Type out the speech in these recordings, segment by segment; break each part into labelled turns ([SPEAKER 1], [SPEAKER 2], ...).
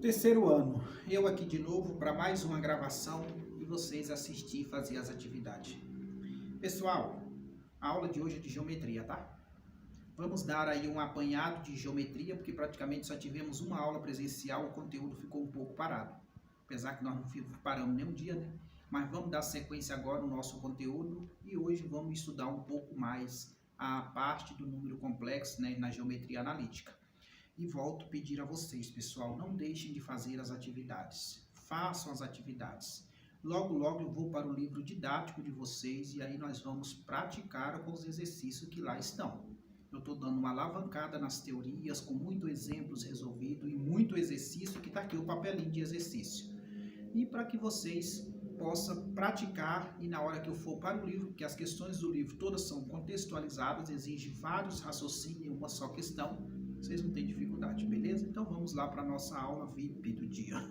[SPEAKER 1] Terceiro ano, eu aqui de novo para mais uma gravação e vocês assistir e fazer as atividades. Pessoal, a aula de hoje é de geometria, tá? Vamos dar aí um apanhado de geometria, porque praticamente só tivemos uma aula presencial, o conteúdo ficou um pouco parado. Apesar que nós não paramos nem um dia, né? Mas vamos dar sequência agora no nosso conteúdo e hoje vamos estudar um pouco mais a parte do número complexo, né, na geometria analítica. E volto a pedir a vocês, pessoal, não deixem de fazer as atividades. Façam as atividades. Logo, logo eu vou para o livro didático de vocês e aí nós vamos praticar com os exercícios que lá estão. Eu estou dando uma alavancada nas teorias, com muitos exemplos resolvidos e muito exercício, que está aqui o papelinho de exercício. E para que vocês possam praticar e na hora que eu for para o livro, porque as questões do livro todas são contextualizadas, exige vários raciocínios em uma só questão, vocês não têm dificuldade, beleza? Então vamos lá para a nossa aula VIP do dia.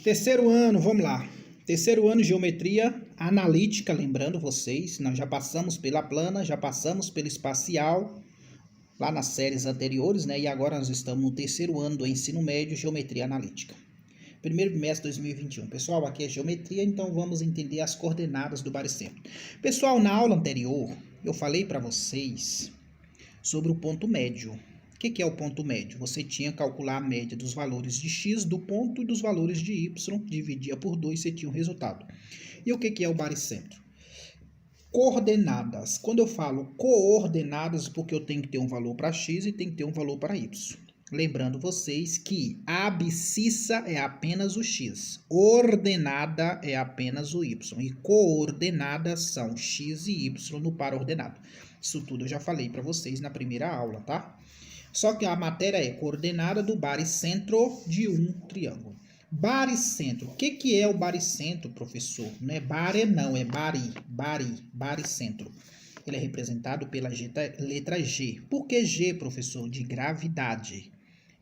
[SPEAKER 1] Terceiro ano, vamos lá. Terceiro ano, geometria analítica, lembrando vocês, nós já passamos pela plana, já passamos pela espacial, lá nas séries anteriores, né? E agora nós estamos no terceiro ano do ensino médio, geometria analítica. Primeiro bimestre de 2021. Pessoal, aqui é geometria, então vamos entender as coordenadas do baricentro. Pessoal, na aula anterior, eu falei para vocês sobre o ponto médio. O que é o ponto médio? Você tinha que calcular a média dos valores de x do ponto e dos valores de y, dividia por 2, você tinha um resultado. E o que é o baricentro? Coordenadas. Quando eu falo coordenadas, porque eu tenho que ter um valor para x e tem que ter um valor para y. Lembrando vocês que abscissa é apenas o x, ordenada é apenas o y, e coordenadas são x e y no par ordenado. Isso tudo eu já falei para vocês na primeira aula, tá? Só que a matéria é coordenada do baricentro de um triângulo. Baricentro. O que é o baricentro, professor? Não é bare, não, é baricentro. Ele é representado pela letra G. Por que G, professor? De gravidade.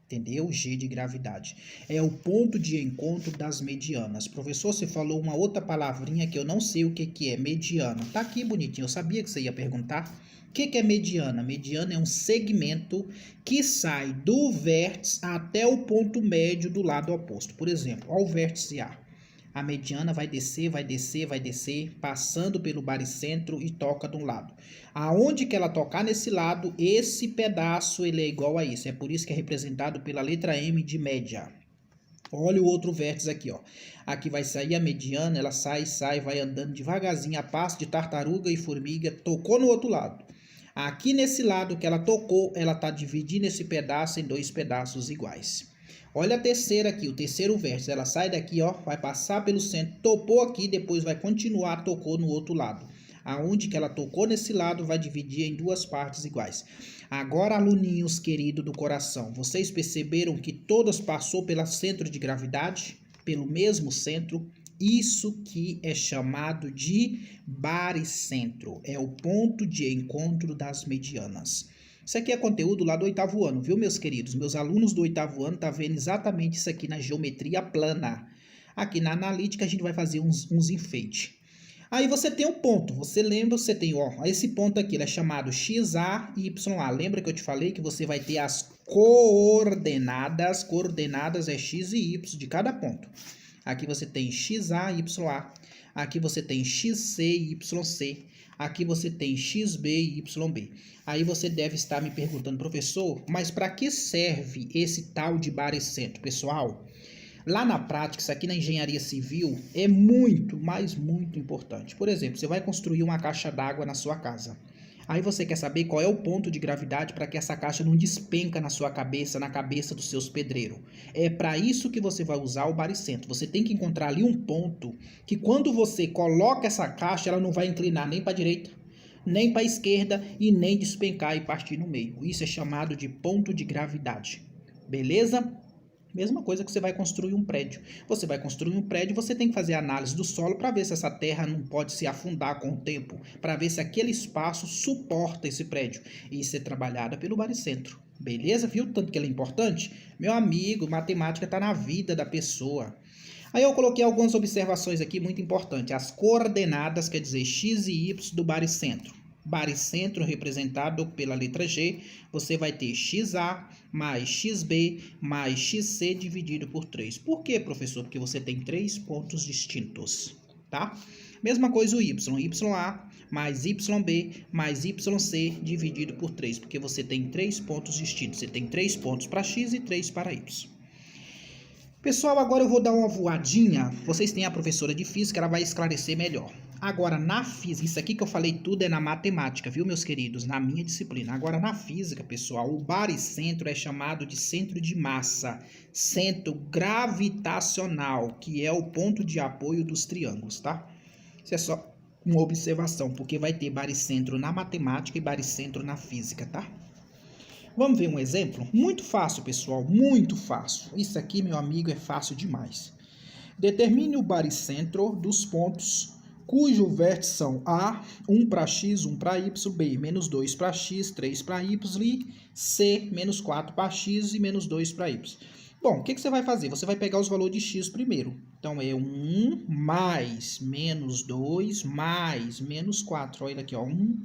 [SPEAKER 1] Entendeu? G de gravidade. É o ponto de encontro das medianas. Professor, você falou uma outra palavrinha que eu não sei o que é. Mediana. Tá aqui bonitinho. Eu sabia que você ia perguntar. O que é mediana? Mediana é um segmento que sai do vértice até o ponto médio do lado oposto. Por exemplo, ao vértice A. A mediana vai descer, vai descer, vai descer, passando pelo baricentro e toca de um lado. Aonde que ela tocar nesse lado, esse pedaço ele é igual a isso. É por isso que é representado pela letra M de média. Olha o outro vértice aqui, ó. Aqui vai sair a mediana, ela sai, vai andando devagarzinho, a passo de tartaruga e formiga, tocou no outro lado. Aqui nesse lado que ela tocou, ela está dividindo esse pedaço em dois pedaços iguais. Olha a terceira aqui, o terceiro vértice, ela sai daqui, ó, vai passar pelo centro, topou aqui, depois vai continuar, tocou no outro lado. Aonde que ela tocou nesse lado, vai dividir em duas partes iguais. Agora, aluninhos queridos do coração, vocês perceberam que todas passou pelo centro de gravidade? Pelo mesmo centro? Isso que é chamado de baricentro, é o ponto de encontro das medianas. Isso aqui é conteúdo lá do oitavo ano, viu, meus queridos? Meus alunos do oitavo ano tá vendo exatamente isso aqui na geometria plana. Aqui na analítica a gente vai fazer uns enfeites. Aí você tem um ponto, você lembra, você tem, ó, esse ponto aqui, ele é chamado XA e YA. Lembra que eu te falei que você vai ter as coordenadas, coordenadas é X e Y de cada ponto. Aqui você tem XA e YA, aqui você tem XC e YC. Aqui você tem XB e YB. Aí você deve estar me perguntando, professor, mas para que serve esse tal de baricentro, pessoal? Lá na prática, isso aqui na engenharia civil é muito, mas muito importante. Por exemplo, você vai construir uma caixa d'água na sua casa. Aí você quer saber qual é o ponto de gravidade para que essa caixa não despenca na sua cabeça, na cabeça dos seus pedreiros. É para isso que você vai usar o baricentro. Você tem que encontrar ali um ponto que quando você coloca essa caixa, ela não vai inclinar nem para a direita, nem para a esquerda e nem despencar e partir no meio. Isso é chamado de ponto de gravidade. Beleza? Mesma coisa que você vai construir um prédio. Você vai construir um prédio, você tem que fazer análise do solo para ver se essa terra não pode se afundar com o tempo, para ver se aquele espaço suporta esse prédio. E isso é trabalhado pelo baricentro. Beleza? Viu tanto que ele é importante? Meu amigo, matemática está na vida da pessoa. Aí eu coloquei algumas observações aqui muito importantes. As coordenadas, quer dizer, x e y do baricentro. Baricentro representado pela letra G, você vai ter XA mais XB mais XC dividido por 3. Por quê, professor? Porque você tem 3 pontos distintos, tá? Mesma coisa o Y, YA mais YB mais YC dividido por 3, porque você tem 3 pontos distintos. Você tem 3 pontos para X e 3 para Y. Pessoal, agora eu vou dar uma voadinha. Vocês têm a professora de física, ela vai esclarecer melhor. Agora, na física, isso aqui que eu falei tudo é na matemática, viu, meus queridos? Na minha disciplina. Agora, na física, pessoal, o baricentro é chamado de centro de massa, centro gravitacional, que é o ponto de apoio dos triângulos, tá? Isso é só uma observação, porque vai ter baricentro na matemática e baricentro na física, tá? Vamos ver um exemplo? Muito fácil, pessoal, muito fácil. Isso aqui, meu amigo, é fácil demais. Determine o baricentro dos pontos cujo vértice são A, 1 para X, 1 para Y, B, menos 2 para X, 3 para Y, e C, menos 4 para X e menos 2 para Y. Bom, o que você vai fazer? Você vai pegar os valores de X primeiro. Então, é 1 mais menos 2 mais menos 4. Olha aqui, ó, 1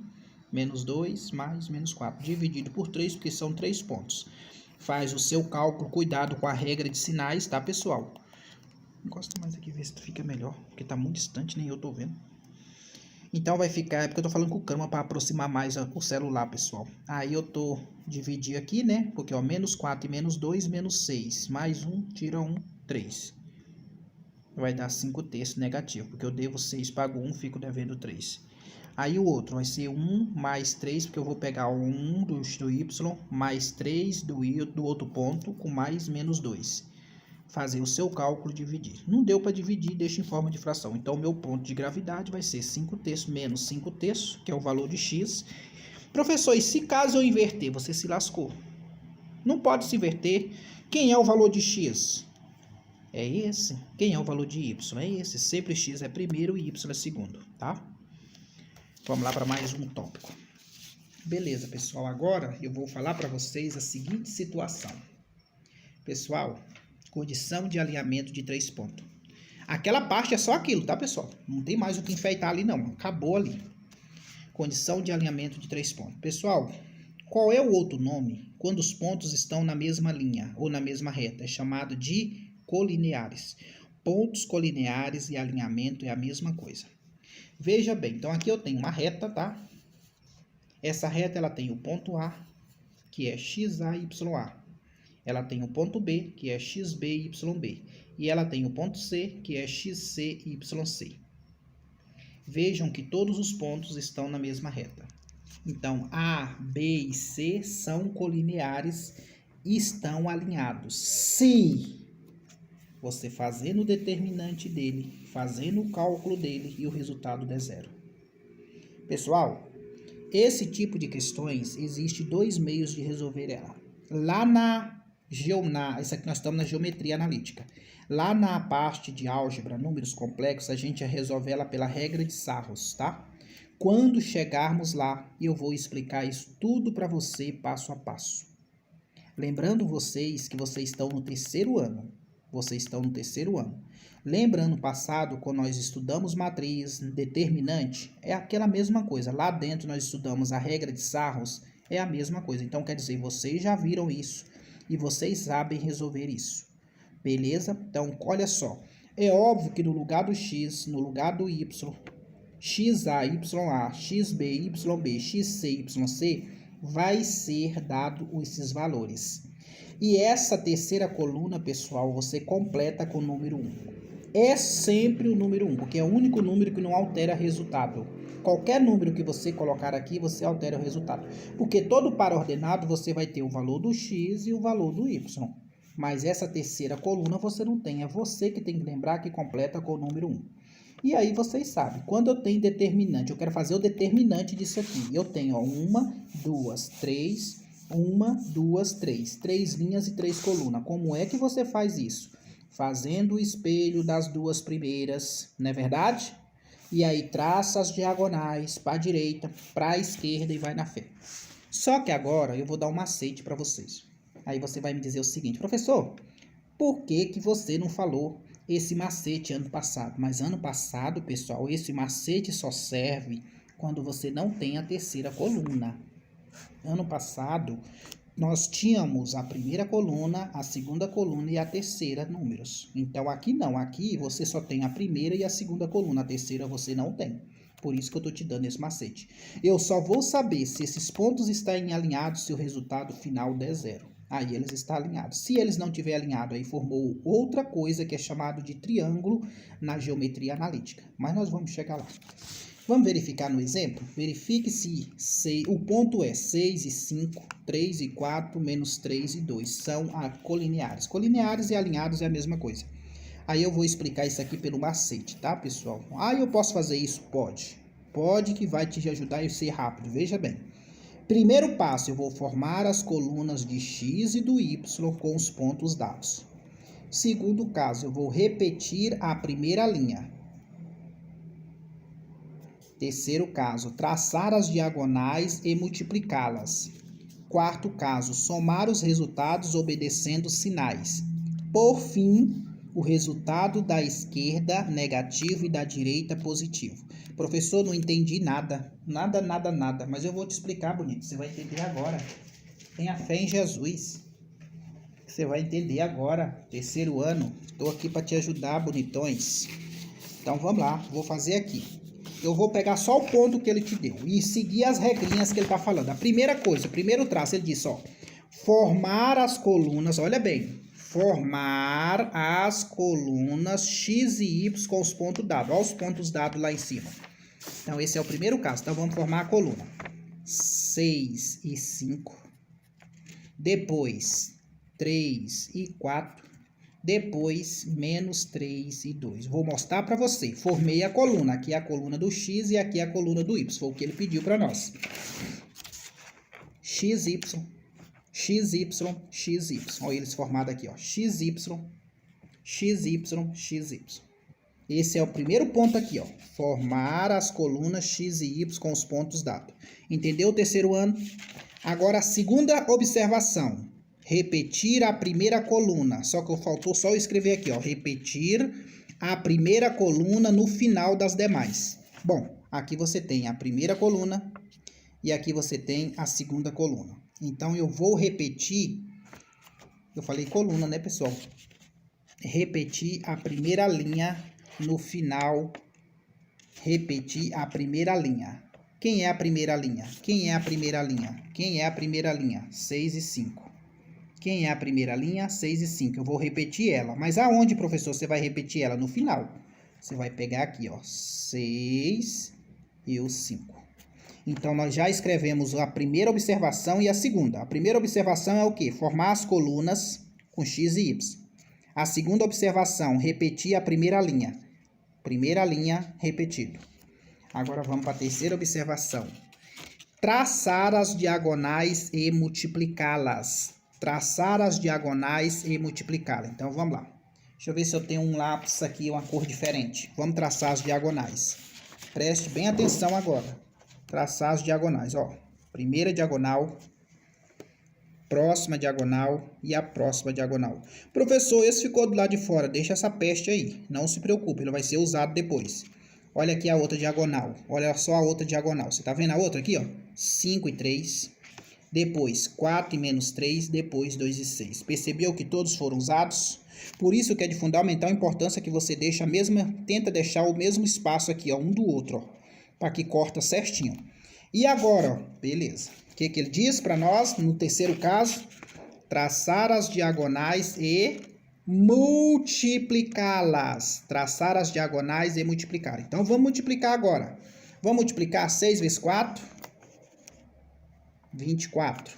[SPEAKER 1] menos 2 mais menos 4, dividido por 3, porque são 3 pontos. Faz o seu cálculo, cuidado com a regra de sinais, tá, pessoal? Encosta mais aqui, ver se fica melhor, porque tá muito distante, nem eu tô vendo. Então vai ficar, é porque eu tô falando com o câmera para aproximar mais o celular, pessoal. Aí eu tô dividir aqui, né? Porque, ó, menos 4 e menos 2, menos 6. Mais 1, tira 1, 3. Vai dar 5 terços negativo, porque eu devo 6, pago 1, fico devendo 3. Aí o outro vai ser 1 mais 3, porque eu vou pegar o 1 do Y, mais 3 do outro ponto, com mais menos 2. Fazer o seu cálculo e dividir. Não deu para dividir, deixa em forma de fração. Então, o meu ponto de gravidade vai ser 5 terços menos 5 terços, que é o valor de X. Professor, e se caso eu inverter? Você se lascou. Não pode se inverter. Quem é o valor de X? É esse. Quem é o valor de Y? É esse. Sempre X é primeiro e Y é segundo, tá? Vamos lá para mais um tópico. Beleza, pessoal. Agora eu vou falar para vocês a seguinte situação. Pessoal, condição de alinhamento de 3 pontos. Aquela parte é só aquilo, tá, pessoal? Não tem mais o que enfeitar ali, não. Acabou ali. Condição de alinhamento de 3 pontos. Pessoal, qual é o outro nome quando os pontos estão na mesma linha ou na mesma reta? É chamado de colineares. Pontos colineares e alinhamento é a mesma coisa. Veja bem, então aqui eu tenho uma reta, tá? Essa reta ela tem o ponto A, que é XA e YA. Ela tem o ponto B, que é XB e YB. E ela tem o ponto C, que é XC e YC. Vejam que todos os pontos estão na mesma reta. Então, A, B e C são colineares e estão alinhados. Se você fazendo o determinante dele, fazendo o cálculo dele e o resultado der zero. Pessoal, esse tipo de questões, existe 2 meios de resolver ela. Lá isso aqui nós estamos na geometria analítica. Lá na parte de álgebra, números complexos, a gente resolve ela pela regra de Sarros, tá? Quando chegarmos lá, eu vou explicar isso tudo para você passo a passo. Lembrando vocês que vocês estão no 3º ano. Lembra ano passado, quando nós estudamos matriz, determinante, é aquela mesma coisa. Lá dentro nós estudamos a regra de Sarros, é a mesma coisa. Então, quer dizer, vocês já viram isso e vocês sabem resolver isso. Beleza? Então, olha só. É óbvio que no lugar do X, no lugar do Y, XA, YA, XB, YB, XC, YC, vai ser dado esses valores. E essa terceira coluna, pessoal, você completa com o número 1. É sempre o número 1, porque é o único número que não altera resultado. Qualquer número que você colocar aqui, você altera o resultado. Porque todo par ordenado, você vai ter o valor do X e o valor do Y. Mas essa terceira coluna você não tem. É você que tem que lembrar que completa com o número 1. E aí vocês sabem, quando eu tenho determinante, eu quero fazer o determinante disso aqui. Eu tenho, ó, 1, 2, 3, 1, 2, 3. 3 linhas e 3 colunas. Como é que você faz isso? Fazendo o espelho das 2 primeiras, não é verdade? E aí traça as diagonais para a direita, para a esquerda e vai na fé. Só que agora eu vou dar um macete para vocês. Aí você vai me dizer o seguinte: professor, por que você não falou esse macete ano passado? Mas ano passado, pessoal, esse macete só serve quando você não tem a terceira coluna. Ano passado, nós tínhamos a primeira coluna, a segunda coluna e a terceira números. Então, aqui não. Aqui você só tem a primeira e a segunda coluna. A terceira você não tem. Por isso que eu estou te dando esse macete. Eu só vou saber se esses pontos estão alinhados se o resultado final der zero. Aí eles estão alinhados. Se eles não estiverem alinhados, aí formou outra coisa que é chamado de triângulo na geometria analítica. Mas nós vamos chegar lá. Vamos verificar no exemplo? Verifique se o ponto é 6 e 5, 3 e 4, menos 3 e 2. São colineares. Colineares e alinhados é a mesma coisa. Aí eu vou explicar isso aqui pelo macete, tá, pessoal? Eu posso fazer isso? Pode. Pode, que vai te ajudar a ser rápido. Veja bem. Primeiro passo, eu vou formar as colunas de x e do y com os pontos dados. Segundo caso, eu vou repetir a primeira linha. Terceiro caso, traçar as diagonais e multiplicá-las. Quarto caso, somar os resultados obedecendo sinais. Por fim, o resultado da esquerda negativo e da direita positivo. Professor, não entendi nada. Nada. Mas eu vou te explicar, bonito. Você vai entender agora. Tenha fé em Jesus. Você vai entender agora. Terceiro ano. Estou aqui para te ajudar, bonitões. Então, vamos lá. Vou fazer aqui. Eu vou pegar só o ponto que ele te deu e seguir as regrinhas que ele está falando. A primeira coisa, o primeiro traço, ele diz, ó. Formar as colunas, olha bem. Formar as colunas x e y com os pontos dados. Olha os pontos dados lá em cima. Então, esse é o primeiro caso. Então, vamos formar a coluna. 6 e 5. Depois, 3 e 4. Depois, menos 3 e 2. Vou mostrar para você. Formei a coluna. Aqui é a coluna do x e aqui é a coluna do y. Foi o que ele pediu para nós. XY. XY, XY. Olha eles formados aqui, ó. XY, XY, XY. Esse é o primeiro ponto aqui, ó. Formar as colunas X e Y com os pontos dados. Entendeu o terceiro ano? Agora a segunda observação. Repetir a primeira coluna. Só que faltou só eu escrever aqui, ó. Repetir a primeira coluna no final das demais. Bom, aqui você tem a primeira coluna e aqui você tem a segunda coluna. Então, eu vou repetir, eu falei coluna, né, pessoal? Repetir a primeira linha no final, repetir a primeira linha. Quem é a primeira linha? Quem é a primeira linha? Quem é a primeira linha? 6 e 5. Quem é a primeira linha? 6 e 5. Eu vou repetir ela. Mas aonde, professor, você vai repetir ela? No final. Você vai pegar aqui, ó, 6 e o 5. Então, nós já escrevemos a primeira observação e a segunda. A primeira observação é o quê? Formar as colunas com x e y. A segunda observação, repetir a primeira linha. Primeira linha, repetido. Agora, vamos para a terceira observação. Traçar as diagonais e multiplicá-las. Traçar as diagonais e multiplicá-las. Então, vamos lá. Deixa eu ver se eu tenho um lápis aqui, uma cor diferente. Vamos traçar as diagonais. Preste bem atenção agora. Traçar as diagonais, ó. Primeira diagonal, próxima diagonal e a próxima diagonal. Professor, esse ficou do lado de fora. Deixa essa peste aí. Não se preocupe, ele vai ser usado depois. Olha aqui a outra diagonal. Olha só a outra diagonal. Você tá vendo a outra aqui, ó? 5 e 3. Depois 4 e menos 3. Depois 2 e 6. Percebeu que todos foram usados? Por isso que é de fundamental importância que você deixa a mesma, tenta deixar o mesmo espaço aqui, ó, um do outro, ó. Para que corta certinho. E agora, ó, beleza. O que ele diz para nós no terceiro caso? Traçar as diagonais e multiplicá-las. Traçar as diagonais e multiplicar. Então, vamos multiplicar agora. Vamos multiplicar 6 vezes 4. 24.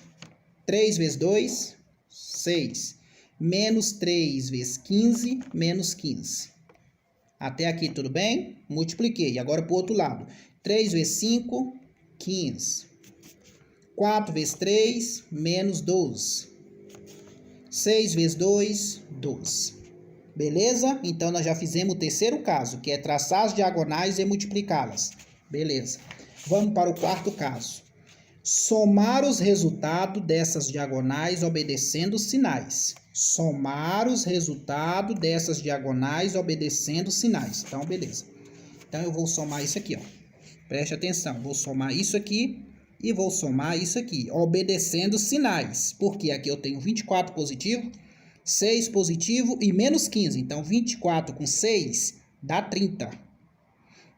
[SPEAKER 1] 3 vezes 2. 6. Menos 3 vezes 15. Menos 15. Até aqui, tudo bem? Multipliquei. Agora para o outro lado. 3 vezes 5, 15. 4 vezes 3, menos 12. 6 vezes 2, 12. Beleza? Então, nós já fizemos o terceiro caso, que é traçar as diagonais e multiplicá-las. Beleza. Vamos para o quarto caso. Somar os resultados dessas diagonais obedecendo sinais. Somar os resultados dessas diagonais obedecendo sinais. Então, beleza. Então, eu vou somar isso aqui, ó. Preste atenção, vou somar isso aqui e vou somar isso aqui, obedecendo sinais. Porque aqui eu tenho 24 positivo, 6 positivo e menos 15. Então, 24 com 6 dá 30.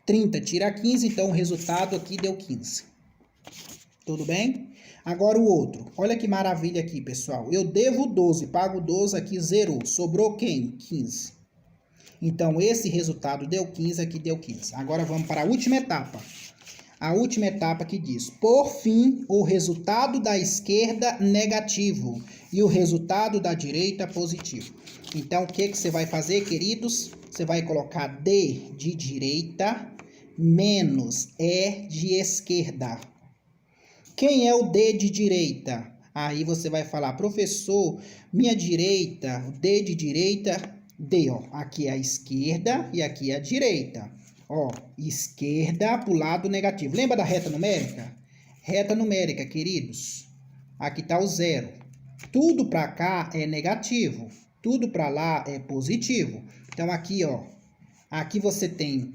[SPEAKER 1] 30 tira 15, então o resultado aqui deu 15. Tudo bem? Agora o outro. Olha que maravilha aqui, pessoal. Eu devo 12, pago 12, aqui zerou. Sobrou quem? 15. Então, esse resultado deu 15, aqui deu 15. Agora vamos para a última etapa. A última etapa que diz, por fim, o resultado da esquerda negativo e o resultado da direita positivo. Então, o que você vai fazer, queridos? Você vai colocar D de direita menos E de esquerda. Quem é o D de direita? Aí você vai falar, professor, minha direita, o D de direita, D, ó. Aqui é a esquerda e aqui é a direita. Ó, esquerda para o lado negativo. Lembra da reta numérica? Reta numérica, queridos. Aqui está o zero. Tudo para cá é negativo. Tudo para lá é positivo. Então, aqui, ó. Aqui você tem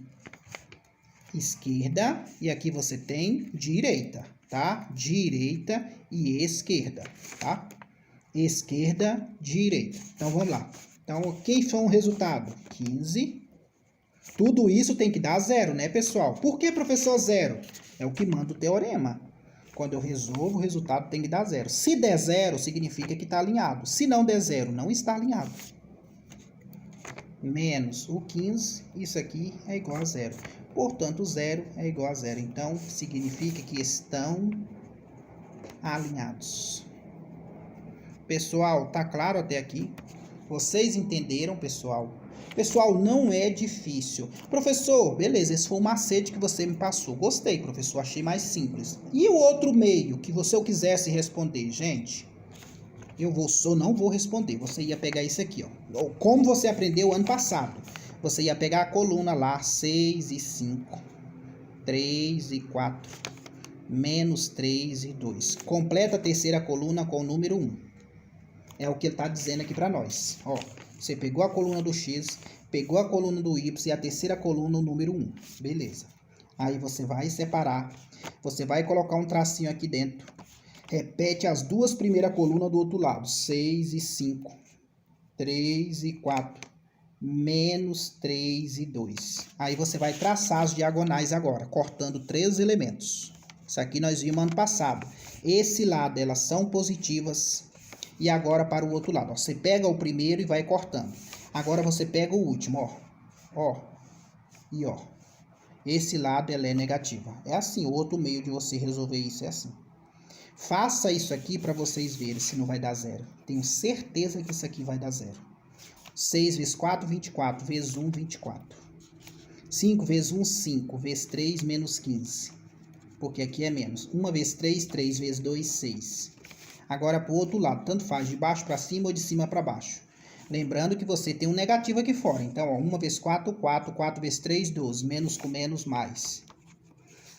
[SPEAKER 1] esquerda e aqui você tem direita, tá? Direita e esquerda, tá? Esquerda, direita. Então, vamos lá. Então, quem foi o resultado? 15. Tudo isso tem que dar zero, né, pessoal? Por que, professor, zero? É o que manda o teorema. Quando eu resolvo, o resultado tem que dar zero. Se der zero, significa que está alinhado. Se não der zero, não está alinhado. Menos o 15, isso aqui é igual a zero. Portanto, zero é igual a zero. Então, significa que estão alinhados. Pessoal, tá claro até aqui? Vocês entenderam, pessoal? Pessoal, não é difícil. Professor, beleza, esse foi o macete que você me passou. Gostei, professor, achei mais simples. E o outro meio que você eu quisesse responder, gente? Eu não vou responder. Você ia pegar isso aqui, ó. Como você aprendeu ano passado. Você ia pegar a coluna lá, 6 e 5, 3 e 4, menos 3 e 2. Completa a terceira coluna com o número 1. É o que ele está dizendo aqui para nós. Ó, você pegou a coluna do X, pegou a coluna do Y e a terceira coluna, o número 1. Beleza. Aí você vai separar. Você vai colocar um tracinho aqui dentro. Repete as duas primeiras colunas do outro lado. 6 e 5. 3 e 4. Menos 3 e 2. Aí você vai traçar as diagonais agora, cortando 3 elementos. Isso aqui nós vimos ano passado. Esse lado, elas são positivas. E agora para o outro lado, ó, você pega o primeiro e vai cortando. Agora você pega o último, ó. Ó. E ó. Esse lado ela é negativa. É assim, o outro meio de você resolver isso é assim. Faça isso aqui para vocês verem se não vai dar zero. Tenho certeza que isso aqui vai dar zero. 6 vezes 4, 24. Vezes 1, 24. 5 vezes 1, 5. Vezes 3, menos 15. Porque aqui é menos. 1 vezes 3, 3 vezes 2, 6. Agora para o outro lado, tanto faz de baixo para cima ou de cima para baixo. Lembrando que você tem um negativo aqui fora. Então, ó, 1 vezes 4, 4. 4 vezes 3, 12. Menos com menos, mais.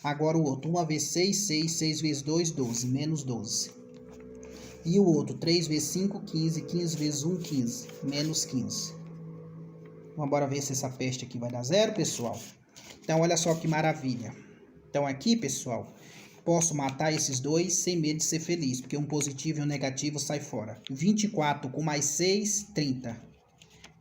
[SPEAKER 1] Agora o outro, 1 vezes 6, 6. 6 vezes 2, 12. Menos 12. E o outro, 3 vezes 5, 15. 15 vezes 1, 15. Menos 15. Vamos embora ver se essa peste aqui vai dar zero, pessoal. Então, olha só que maravilha. Então, aqui, pessoal, posso matar esses dois sem medo de ser feliz, porque um positivo e um negativo sai fora. 24 com mais 6, 30.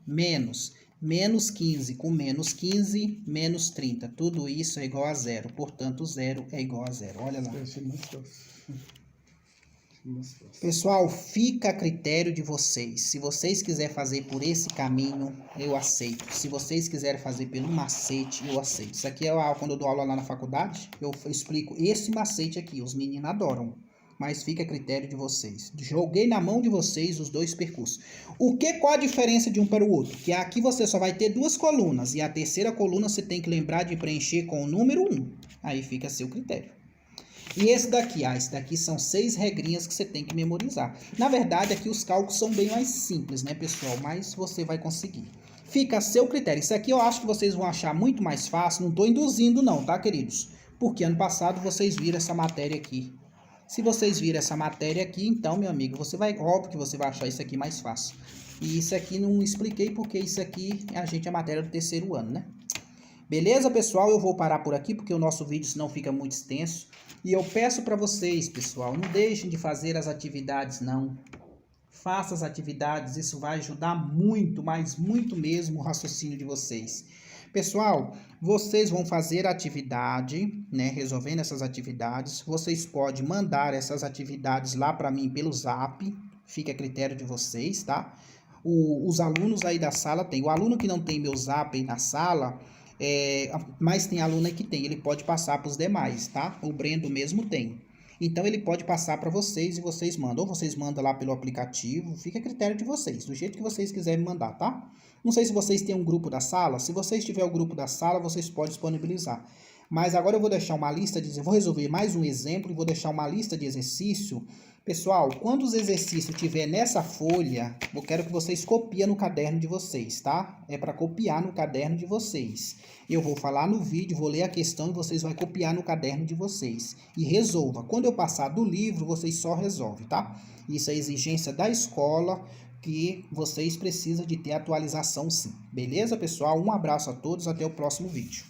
[SPEAKER 1] Menos 15 com menos 15, menos 30. Tudo isso é igual a zero. Portanto, zero é igual a zero. Olha lá. Pessoal, fica a critério de vocês. Se vocês quiserem fazer por esse caminho, eu aceito. Se vocês quiserem fazer pelo macete, eu aceito. Isso aqui é quando eu dou aula lá na faculdade, eu explico esse macete aqui. Os meninos adoram, mas fica a critério de vocês. Joguei na mão de vocês os dois percursos. Qual a diferença de um para o outro? Que aqui você só vai ter duas colunas e a terceira coluna você tem que lembrar de preencher com o número 1. Aí fica a seu critério. E esse daqui são 6 regrinhas que você tem que memorizar. Na verdade, aqui os cálculos são bem mais simples, né, pessoal? Mas você vai conseguir. Fica a seu critério. Isso aqui eu acho que vocês vão achar muito mais fácil. Não estou induzindo não, tá, queridos? Porque ano passado vocês viram essa matéria aqui. Se vocês viram essa matéria aqui, então, meu amigo, óbvio que você vai achar isso aqui mais fácil. E isso aqui não expliquei porque isso aqui é a matéria do terceiro ano, né? Beleza, pessoal? Eu vou parar por aqui porque o nosso vídeo senão fica muito extenso. E eu peço para vocês, pessoal, não deixem de fazer as atividades, não. Faça as atividades, isso vai ajudar muito, mas muito mesmo o raciocínio de vocês. Pessoal, vocês vão fazer a atividade, né, resolvendo essas atividades. Vocês podem mandar essas atividades lá para mim pelo Zap, fica a critério de vocês, tá? Os alunos aí da sala tem. O aluno que não tem meu Zap aí na sala, mas tem aluno aí que tem, ele pode passar para os demais, tá? O Brendo mesmo tem. Então ele pode passar para vocês e vocês mandam. Ou vocês mandam lá pelo aplicativo, fica a critério de vocês, do jeito que vocês quiserem mandar, tá? Não sei se vocês têm um grupo da sala. Se vocês tiverem o grupo da sala, vocês podem disponibilizar. Mas agora eu vou deixar uma lista de... Eu vou resolver mais um exemplo e vou deixar uma lista de exercício. Pessoal, quando os exercícios estiver nessa folha, eu quero que vocês copiem no caderno de vocês, tá? É para copiar no caderno de vocês. Eu vou falar no vídeo, vou ler a questão e vocês vão copiar no caderno de vocês. E resolva. Quando eu passar do livro, vocês só resolvem, tá? Isso é exigência da escola, que vocês precisam de ter atualização sim. Beleza, pessoal? Um abraço a todos, até o próximo vídeo.